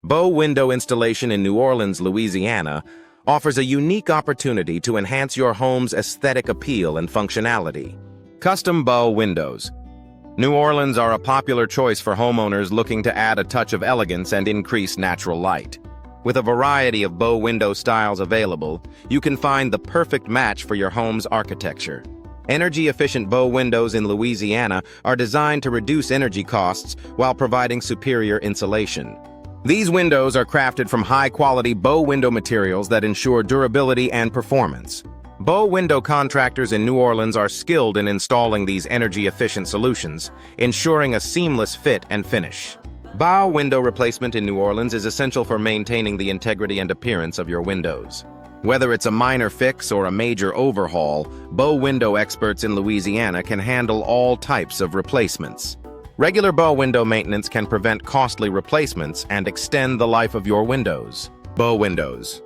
Bow Window Installation in New Orleans, Louisiana, offers a unique opportunity to enhance your home's aesthetic appeal and functionality. Custom bow windows. New Orleans are a popular choice for homeowners looking to add a touch of elegance and increase natural light. With a variety of bow window styles available, you can find the perfect match for your home's architecture. Energy-efficient bow windows in Louisiana are designed to reduce energy costs while providing superior insulation. These windows are crafted from high-quality bow window materials that ensure durability and performance. Bow window contractors in New Orleans are skilled in installing these energy-efficient solutions, ensuring a seamless fit and finish. Bow window replacement in New Orleans is essential for maintaining the integrity and appearance of your windows. Whether it's a minor fix or a major overhaul, bow window experts in Louisiana can handle all types of replacements. Regular bow window maintenance can prevent costly replacements and extend the life of your windows. Bow windows.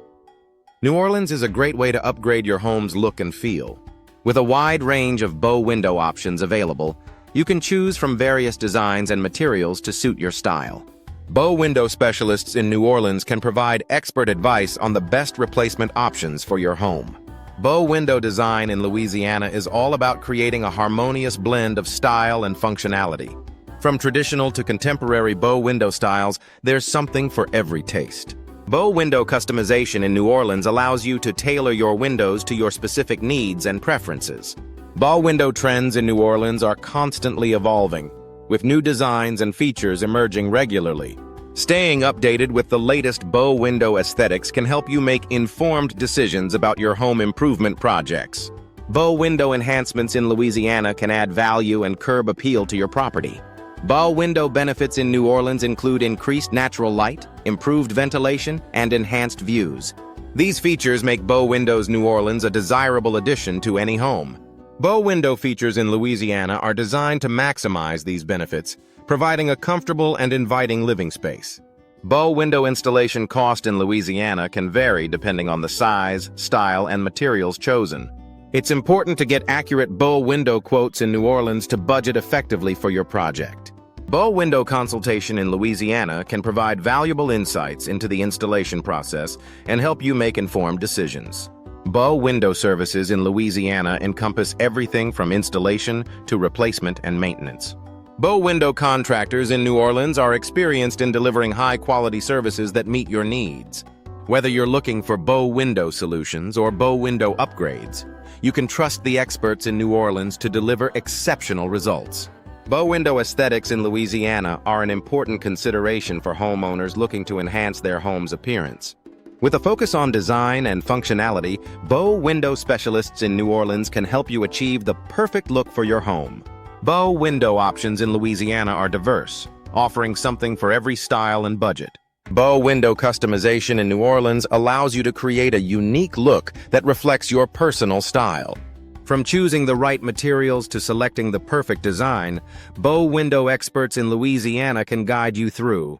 New Orleans is a great way to upgrade your home's look and feel. With a wide range of bow window options available, you can choose from various designs and materials to suit your style. Bow window specialists in New Orleans can provide expert advice on the best replacement options for your home. Bow window design in Louisiana is all about creating a harmonious blend of style and functionality. From traditional to contemporary bow window styles, there's something for every taste. Bow window customization in New Orleans allows you to tailor your windows to your specific needs and preferences. Bow window trends in New Orleans are constantly evolving, with new designs and features emerging regularly. Staying updated with the latest bow window aesthetics can help you make informed decisions about your home improvement projects. Bow window enhancements in Louisiana can add value and curb appeal to your property. Bow window benefits in New Orleans include increased natural light, improved ventilation, and enhanced views. These features make Bow Windows New Orleans a desirable addition to any home. Bow window features in Louisiana are designed to maximize these benefits, providing a comfortable and inviting living space. Bow window installation cost in Louisiana can vary depending on the size, style, and materials chosen. It's important to get accurate bow window quotes in New Orleans to budget effectively for your project. Bow window consultation in Louisiana can provide valuable insights into the installation process and help you make informed decisions. Bow window services in Louisiana encompass everything from installation to replacement and maintenance. Bow window contractors in New Orleans are experienced in delivering high-quality services that meet your needs. Whether you're looking for bow window solutions or bow window upgrades, you can trust the experts in New Orleans to deliver exceptional results. Bow window aesthetics in Louisiana are an important consideration for homeowners looking to enhance their home's appearance. With a focus on design and functionality, bow window specialists in New Orleans can help you achieve the perfect look for your home. Bow window options in Louisiana are diverse, offering something for every style and budget. Bow window customization in New Orleans allows you to create a unique look that reflects your personal style. From choosing the right materials to selecting the perfect design, bow window experts in Louisiana can guide you through.